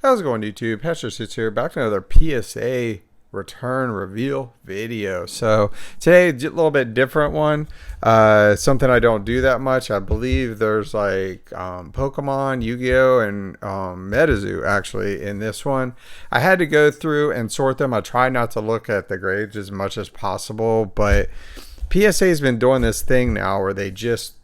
How's it going, YouTube? Pastor6 here, back to another PSA return reveal video. So today, a little bit different one. Something I don't do that much. I believe there's like Pokemon, Yu-Gi-Oh, and Metazoo actually in this one. I had to go through and sort them. I try not to look at the grades as much as possible, but PSA has been doing this thing now where they just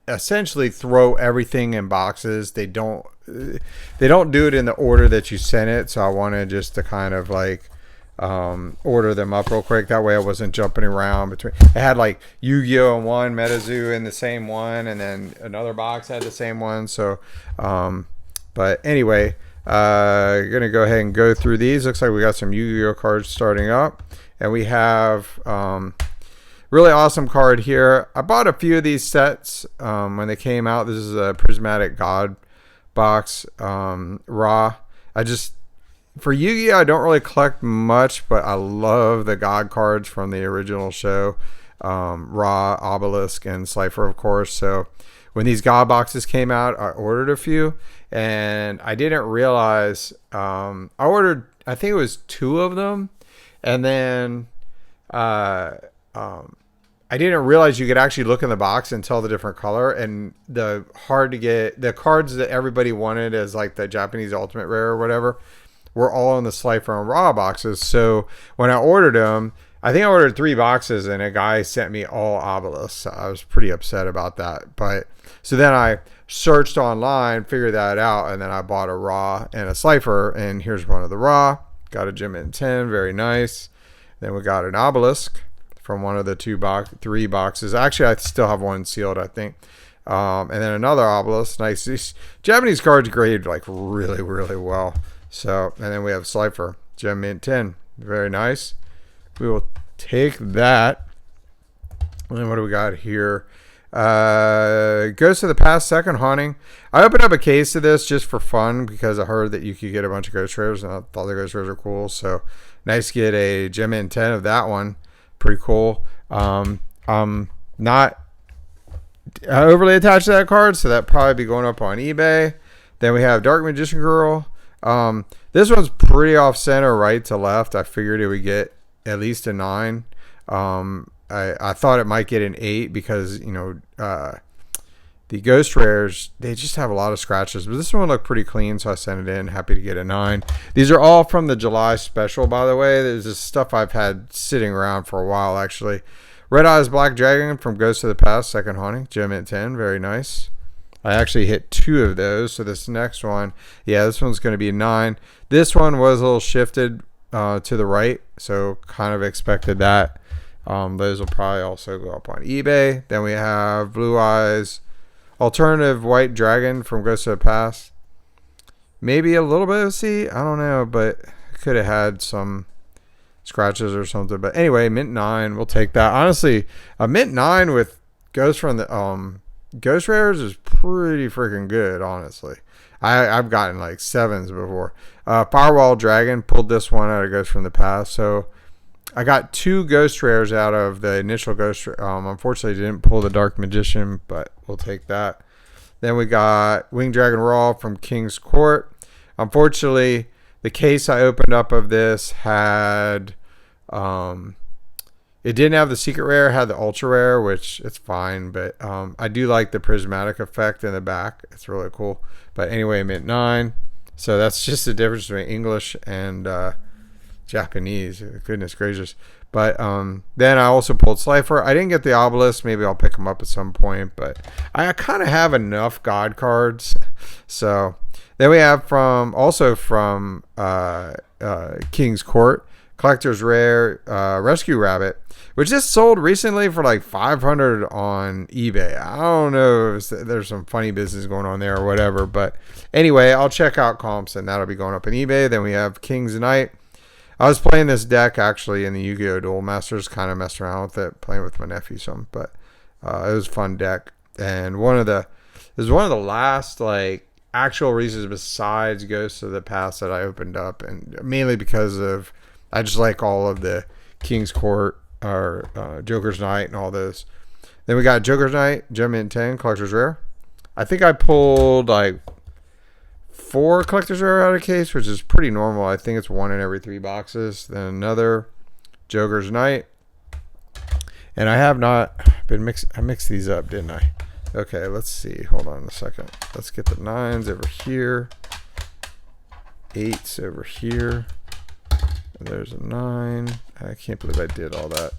essentially throw everything in boxes. They don't do it in the order that you sent it, so I wanted just to kind of like order them up real quick. That way I wasn't jumping around between. I had like Yu-Gi-Oh in one, Metazoo in the same one, and then another box had the same one. So but anyway, gonna go ahead and go through these. Looks like we got some Yu-Gi-Oh cards starting up, and we have really awesome card here. I bought a few of these sets when they came out. This is a Prismatic God box, raw. For Yu-Gi-Oh, I don't really collect much, but I love the God cards from the original show. Raw, Obelisk, and Cypher, of course. So when these God boxes came out, I ordered a few, and I didn't realize I ordered, I think it was 2 of them, and then I didn't realize you could actually look in the box and tell the different color. And the hard to get, the cards that everybody wanted as like the Japanese Ultimate Rare or whatever were all in the Slifer and Raw boxes. So when I ordered them, I think I ordered 3 boxes and a guy sent me all Obelisks. So I was pretty upset about that. But so then I searched online, figured that out, and then I bought a Raw and a Slifer. And here's one of the Raw. Got a Gem in 10, very nice. Then we got an Obelisk from one of the 3 boxes. Actually, I still have one sealed, I think. And then another Obelisk. Nice. These Japanese cards grade like really, really well. So, and then we have Slifer, Gem Mint 10. Very nice. We will take that. And then what do we got here? Ghost of the Past Second Haunting. I opened up a case of this just for fun because I heard that you could get a bunch of Ghost Rares, and I thought the Ghost Rares are cool. So, nice to get a Gem Mint 10 of that one. Pretty cool. I'm not overly attached to that card, so that probably be going up on eBay. Then we have Dark Magician Girl. This one's pretty off center, right to left. I figured it would get at least a 9. I thought it might get an 8 because, you know, the Ghost Rares, they just have a lot of scratches. But this one looked pretty clean, so I sent it in. Happy to get a 9. These are all from the July special, by the way. There's this stuff I've had sitting around for a while, actually. Red Eyes Black Dragon from Ghost of the Past, Second Haunting. Gem at 10. Very nice. I actually hit 2 of those. So this next one, yeah, this one's going to be a 9. This one was a little shifted to the right, so kind of expected that. Those will probably also go up on eBay. Then we have Blue Eyes Alternative White Dragon from Ghost of the Past. Maybe a little bit of C. I don't know, but could have had some scratches or something. But anyway, Mint 9. We'll take that. Honestly, a Mint 9 with Ghost from the Ghost Rares is pretty freaking good, honestly. I've gotten like 7s before. Firewall Dragon, pulled this one out of Ghost from the Past. So I got 2 Ghost Rares out of the initial Ghost. Unfortunately, didn't pull the Dark Magician, but we'll take that. Then we got Winged Dragon Raw from King's Court. Unfortunately, the case I opened up of this had, it didn't have the secret rare, it had the ultra rare, which it's fine, but I do like the prismatic effect in the back. It's really cool. But anyway, Mint 9. So that's just the difference between English and Japanese. Goodness gracious. But then I also pulled Slifer. I didn't get the Obelisk. Maybe I'll pick them up at some point, but I kind of have enough God cards. So then we have from King's Court, Collector's Rare Rescue Rabbit, which just sold recently for like 500 on eBay. I don't know if there's some funny business going on there or whatever, but anyway, I'll check out comps and that'll be going up on eBay. Then we have King's Knight. I was playing this deck actually in the Yu-Gi-Oh! Duel Masters, kind of messing around with it, playing with my nephew some, but it was a fun deck. And it was one of the last like actual reasons besides Ghosts of the Past that I opened up, and mainly because of I just like all of the King's Court or Joker's Knight and all those. Then we got Joker's Knight, Gem in 10, Collector's Rare. I think I pulled like 4 collector's rare out of case, which is pretty normal. I think it's 1 in every 3 boxes. Then another Joker's Knight. And I have not been I mixed these up, didn't I? Okay, let's see. Hold on a second. Let's get the 9s over here. 8s over here. And there's a 9. I can't believe I did all that.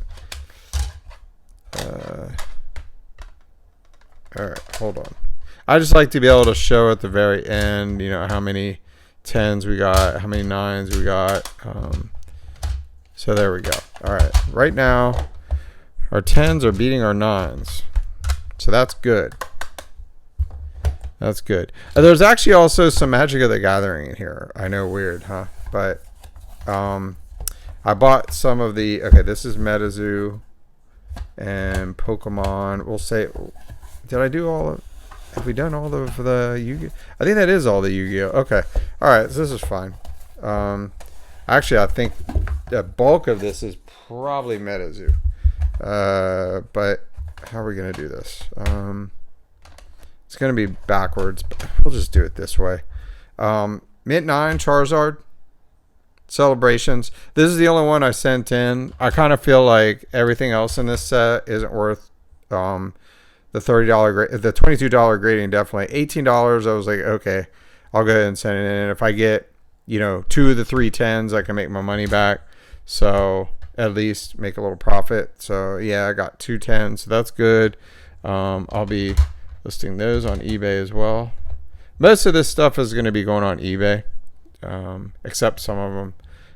All right, hold on. I just like to be able to show at the very end, you know, how many 10s we got, how many 9s we got. So there we go. All right, right now our 10s are beating our 9s. So that's good. That's good. There's actually also some Magic of the Gathering in here. I know, weird, huh? But I bought some of the, okay, this is Metazoo and Pokemon. We'll say, did I do all of, have we done all of the Yu-Gi-Oh? I think that is all the Yu-Gi-Oh. Okay. All right, so this is fine. Actually, I think the bulk of this is probably Metazoo. But how are we going to do this? It's going to be backwards, but we'll just do it this way. Mint 9 Charizard Celebrations. This is the only one I sent in. I kind of feel like everything else in this set isn't worth the $30 the $22 grading. Definitely $18. I was like, okay, I'll go ahead and send it in. And if I get, you know, 2 of the 3 10s, I can make my money back. So at least make a little profit. So yeah, I got 2 10s, so that's good. I'll be listing those on eBay as well. Most of this stuff is going to be going on eBay, except some of them.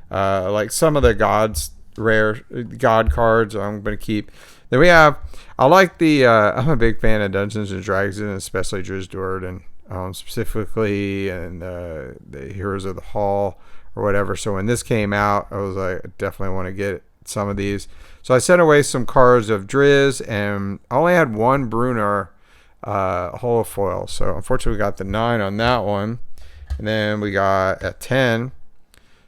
Like some of the rare God cards I'm going to keep. Then we have, I like the, I'm a big fan of Dungeons and Dragons, and especially Drizzt and specifically and the Heroes of the Hall or whatever. So when this came out, I was like, I definitely want to get some of these. So I sent away some cards of Drizzt, and I only had 1 Bruner holofoil. So unfortunately we got the 9 on that one. And then we got a 10.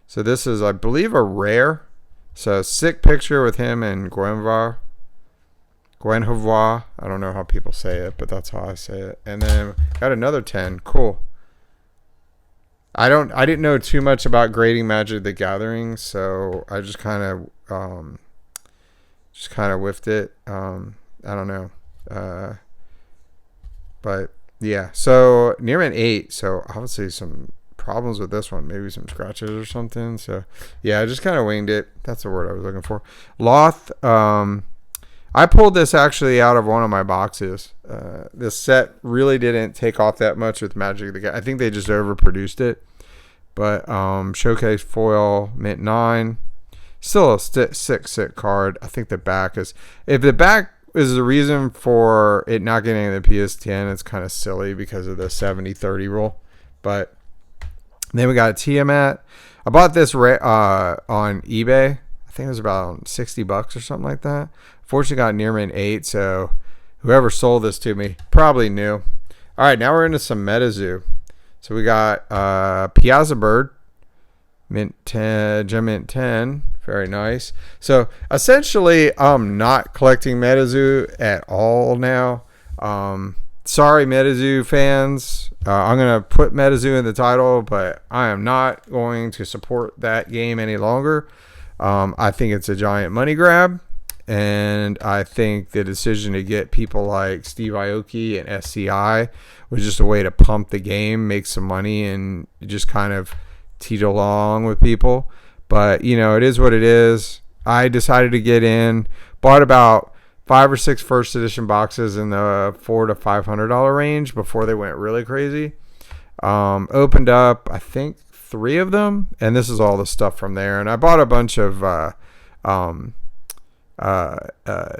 So this is, I believe, a rare. So sick picture with him and Gwenvar. I don't know how people say it, but that's how I say it. And then got another 10. Cool. I didn't know too much about grading Magic the Gathering, so I just kind of whiffed it. I don't know. But yeah, so near an 8. So obviously some problems with this one, maybe some scratches or something. So yeah, I just kind of winged it. That's the word I was looking for. Loth. I pulled this actually out of one of my boxes. This set really didn't take off that much with Magic the Gathering. I think they just overproduced it. But showcase foil, mint 9. Still a sick card. I think the back is, if the back is the reason for it not getting the PS10, it's kind of silly because of the 70-30 rule. But then we got Tiamat. I bought this on eBay. I think it was about $60 or something like that. Fortunately got near mint 8, so whoever sold this to me probably knew. All right, now we're into some Metazoo. So we got Piazza Bird, mint 10, gem mint 10. Very nice. So essentially, I'm not collecting Metazoo at all now. Sorry, Metazoo fans. I'm going to put Metazoo in the title, but I am not going to support that game any longer. I think it's a giant money grab. And I think the decision to get people like Steve Aoki and SCI was just a way to pump the game, make some money, and just kind of teeter along with people. But, you know, it is what it is. I decided to get in, bought about 5 or 6 first edition boxes in the $400 to $500 range before they went really crazy. Opened up, I think, 3 of them, and this is all the stuff from there. And I bought a bunch of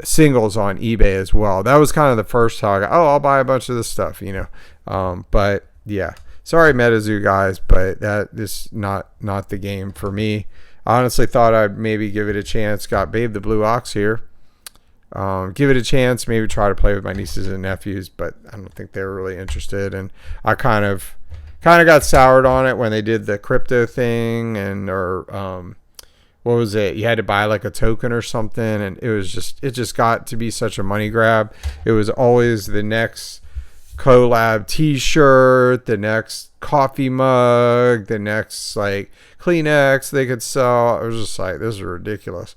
singles on eBay as well. That was kind of the first time I got, I'll buy a bunch of this stuff, you know. But yeah, sorry Metazoo guys, but that is not the game for me. I honestly thought I'd maybe give it a chance. Got Babe the Blue Ox here. Give it a chance, maybe try to play with my nieces and nephews, but I don't think they were really interested. And I kind of got soured on it when they did the crypto thing, and what was it? You had to buy like a token or something, and it just got to be such a money grab. It was always the next collab t-shirt, the next coffee mug, the next like Kleenex they could sell. I was just like, this is ridiculous.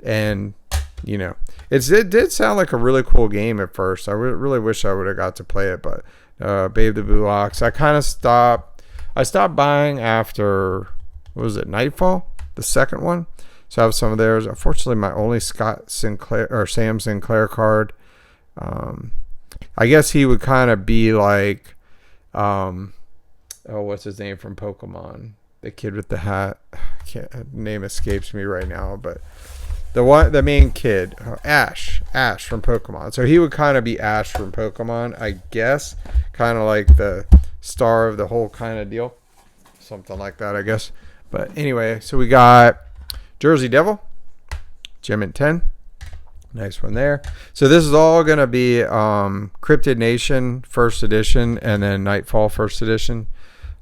And you know, it did sound like a really cool game at first. I really wish I would have got to play it, but Babe the Blue Ox, I kind of stopped. I stopped buying after, what was it, Nightfall, the second one. So I have some of theirs. Unfortunately, my only Scott Sinclair or Sam Sinclair card. I guess he would kind of be like, what's his name from Pokemon? The kid with the hat. Name escapes me right now, but the main kid, Ash from Pokemon. So he would kind of be Ash from Pokemon, I guess, kind of like the star of the whole kind of deal, something like that, I guess. But anyway, so we got Jersey Devil, Gem at 10. Nice one there. So this is all going to be Cryptid Nation first edition and then Nightfall first edition.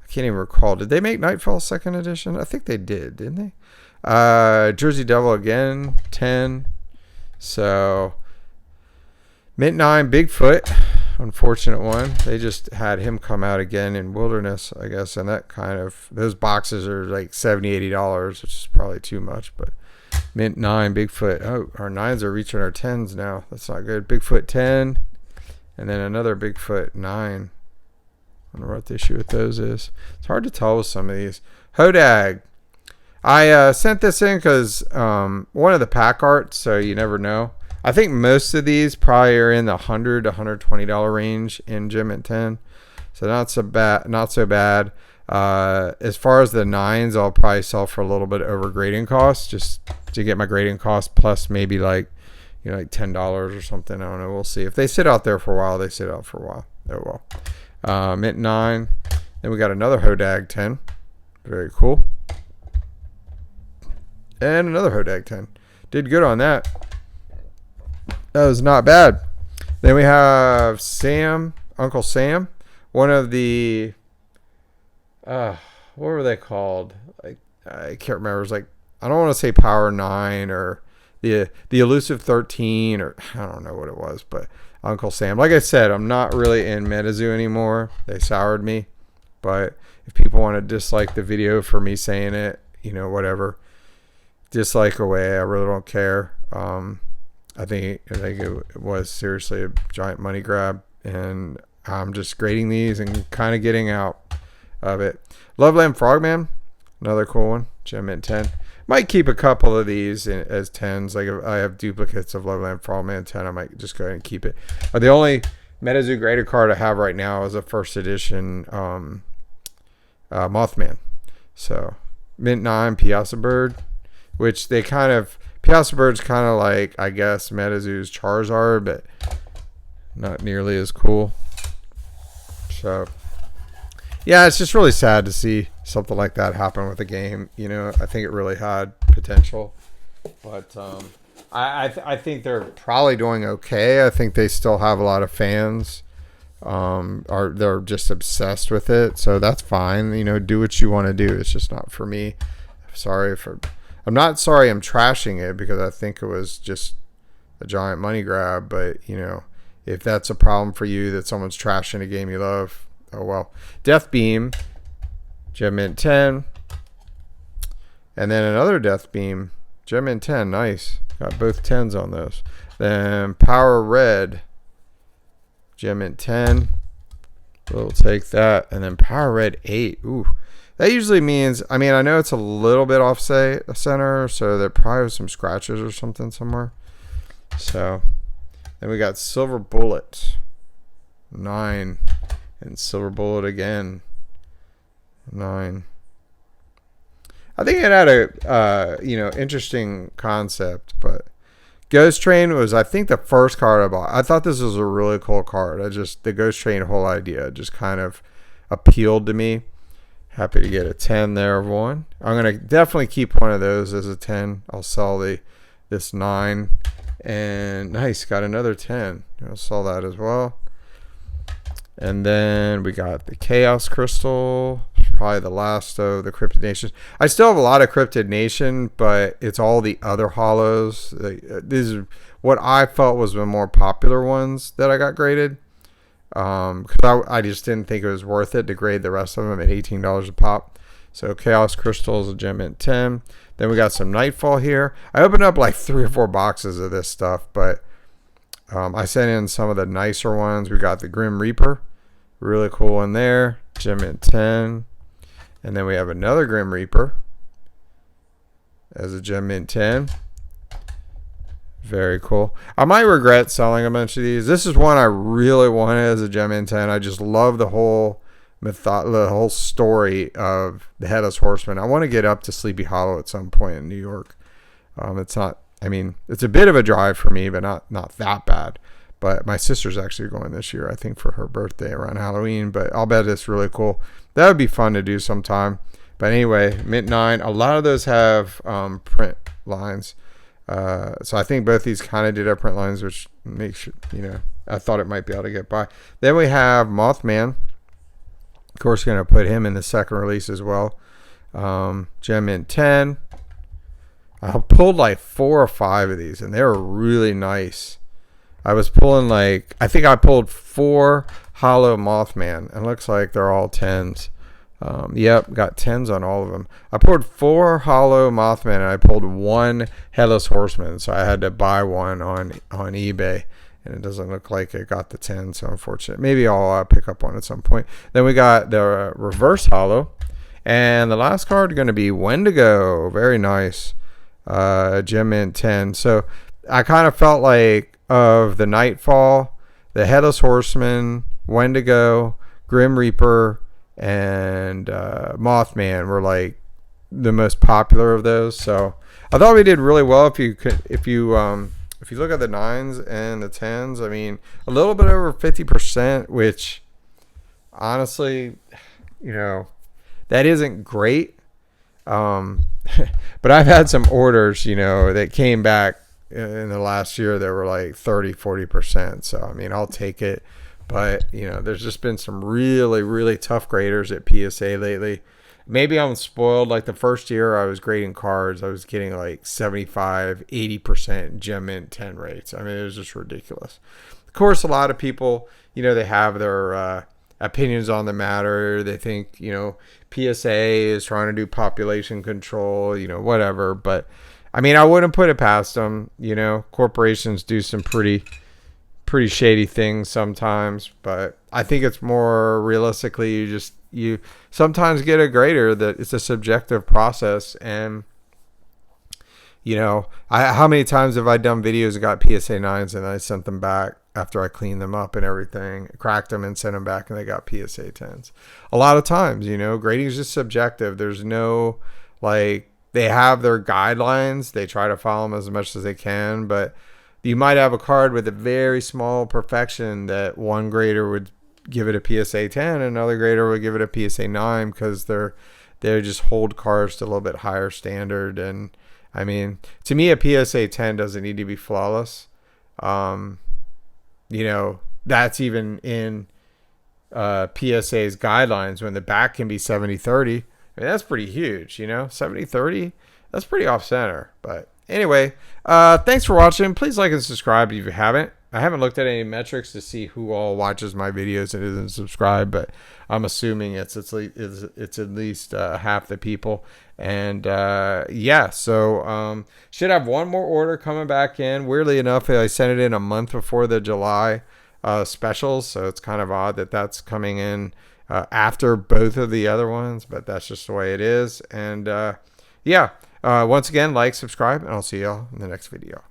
I can't even recall. Did they make Nightfall second edition? I think they did, didn't they? Jersey Devil again, 10. So Mint 9, Bigfoot. Unfortunate one. They just had him come out again in Wilderness, I guess. And that kind of, those boxes are like $70, $80, which is probably too much, but Mint 9, Bigfoot. Oh, our 9s are reaching our 10s now. That's not good. Bigfoot 10. And then another Bigfoot 9. I wonder what the issue with those is. It's hard to tell with some of these. Hodag. I sent this in because one of the pack arts, so you never know. I think most of these probably are in the $100 to $120 range in Gem at 10. So not so bad. As far as the 9s, I'll probably sell for a little bit over grading costs, just to get my grading cost plus maybe like $10 or something. I don't know. We'll see. If they sit out there for a while, they sit out for a while. Oh well. Mint 9. Then we got another Hodag 10. Very cool. And another Hodag 10. Did good on that. That was not bad. Then we have Sam, Uncle Sam. One of the what were they called? Like, I can't remember. It was like, I don't want to say Power 9 or the Elusive 13 or I don't know what it was, but Uncle Sam. Like I said, I'm not really in Metazoo anymore. They soured me. But if people want to dislike the video for me saying it, whatever. Dislike away. I really don't care. I think it was seriously a giant money grab, and I'm just grading these and kind of getting out of it. Loveland Frogman, another cool one. Gem at 10. Might keep a couple of these as 10s. Like if I have duplicates of Loveland Frogman 10, I might just go ahead and keep it. The only Metazoo graded card I have right now is a first edition Mothman. So Mint 9, Piazza Bird, which they kind of, Piazza Bird's kind of like, I guess, Metazoo's Charizard, but not nearly as cool. So yeah, it's just really sad to see something like that happen with a game. I think it really had potential, but I think they're probably doing okay. I think they still have a lot of fans. They're just obsessed with it, so that's fine. Do what you want to do. It's just not for me. I'm not sorry I'm trashing it because I think it was just a giant money grab. But if that's a problem for you that someone's trashing a game you love, oh well. Death Beam, Gem Mint 10. And then another Death Beam, Gem Mint 10. Nice. Got both 10s on those. Then Power Red, Gem Mint 10. We'll take that. And then Power Red 8. Ooh. That usually means, I know it's a little bit off center, so there probably was some scratches or something somewhere. So then we got Silver Bullet, 9. And Silver Bullet again, 9. I think it had a interesting concept, but Ghost Train was, I think, the first card I bought. I thought this was a really cool card. The Ghost Train whole idea just kind of appealed to me. Happy to get a 10 there of one. I'm going to definitely keep one of those as a 10. I'll sell this 9. And nice, got another 10. I'll sell that as well. And then we got the Chaos Crystal, probably the last of the Cryptid Nation. I still have a lot of Cryptid Nation, but it's all the other holos. These are what I felt was the more popular ones that I got graded. because I just didn't think it was worth it to grade the rest of them at $18 a pop. So Chaos Crystals, a gem mint 10. Then we got some Nightfall here. I opened up like 3 or 4 boxes of this stuff, but I sent in some of the nicer ones. We got the Grim Reaper, really cool in there, gem mint 10. And then we have another Grim Reaper as a gem mint 10. Very cool. I might regret selling a bunch of these. This is one I really wanted as a gem mint 10. I just love the whole story of the Headless Horseman. I want to get up to Sleepy Hollow at some point in New York. It's not, I mean, it's a bit of a drive for me, but not that bad. But my sister's actually going this year, I think, for her birthday around Halloween. But I'll bet it's really cool. That would be fun to do sometime. But anyway, mint 9. A lot of those have print lines. So I think both these kind of did have print lines, which makes, I thought it might be able to get by. Then we have Mothman. Of course, going to put him in the second release as well. Gem mint 10. I pulled like 4 or 5 of these, and they were really nice. I was pulling I think I pulled 4 hollow Mothman, and looks like they're all 10s. Yep, got 10s on all of them. I pulled 4 hollow Mothman, and I pulled 1 Headless Horseman, so I had to buy one on eBay. And it doesn't look like it got the 10, so unfortunate. Maybe I'll pick up one at some point. Then we got the reverse hollow. And the last card is going to be Wendigo. Very nice. Gem mint 10. So I kind of felt like of the Nightfall, the Headless Horseman, Wendigo, Grim Reaper, and Mothman were like the most popular of those. So I thought we did really well. If you look at the 9s and the 10s, I mean, a little bit over 50%, which honestly, that isn't great. But I've had some orders, that came back in the last year that were like 30, 40%. So, I mean, I'll take it. But, there's just been some really, really tough graders at PSA lately. Maybe I'm spoiled. Like the first year I was grading cards, I was getting like 75, 80% gem mint 10 rates. I mean, it was just ridiculous. Of course, a lot of people, they have their opinions on the matter. They think, PSA is trying to do population control, whatever. But, I mean, I wouldn't put it past them. Corporations do some pretty shady things sometimes. But I think it's more realistically, you sometimes get a grader that it's a subjective process. And how many times have I done videos and got PSA 9s and I sent them back after I cleaned them up and everything, cracked them and sent them back, and they got PSA 10s. A lot of times, grading is just subjective. There's no, they have their guidelines. They try to follow them as much as they can, but you might have a card with a very small perfection that one grader would give it a PSA 10, and another grader would give it a PSA 9 because they just hold cards to a little bit higher standard. And I mean, to me, a PSA 10 doesn't need to be flawless. That's even in PSA's guidelines when the back can be 70-30. I mean, that's pretty huge, 70-30. That's pretty off center. But anyway, thanks for watching. Please like and subscribe if you haven't. I haven't looked at any metrics to see who all watches my videos and isn't subscribed, but I'm assuming it's at least half the people. And so should have one more order coming back in. Weirdly enough, I sent it in a month before the July specials, so it's kind of odd that that's coming in after both of the other ones, but that's just the way it is. And once again, like, subscribe, and I'll see y'all in the next video.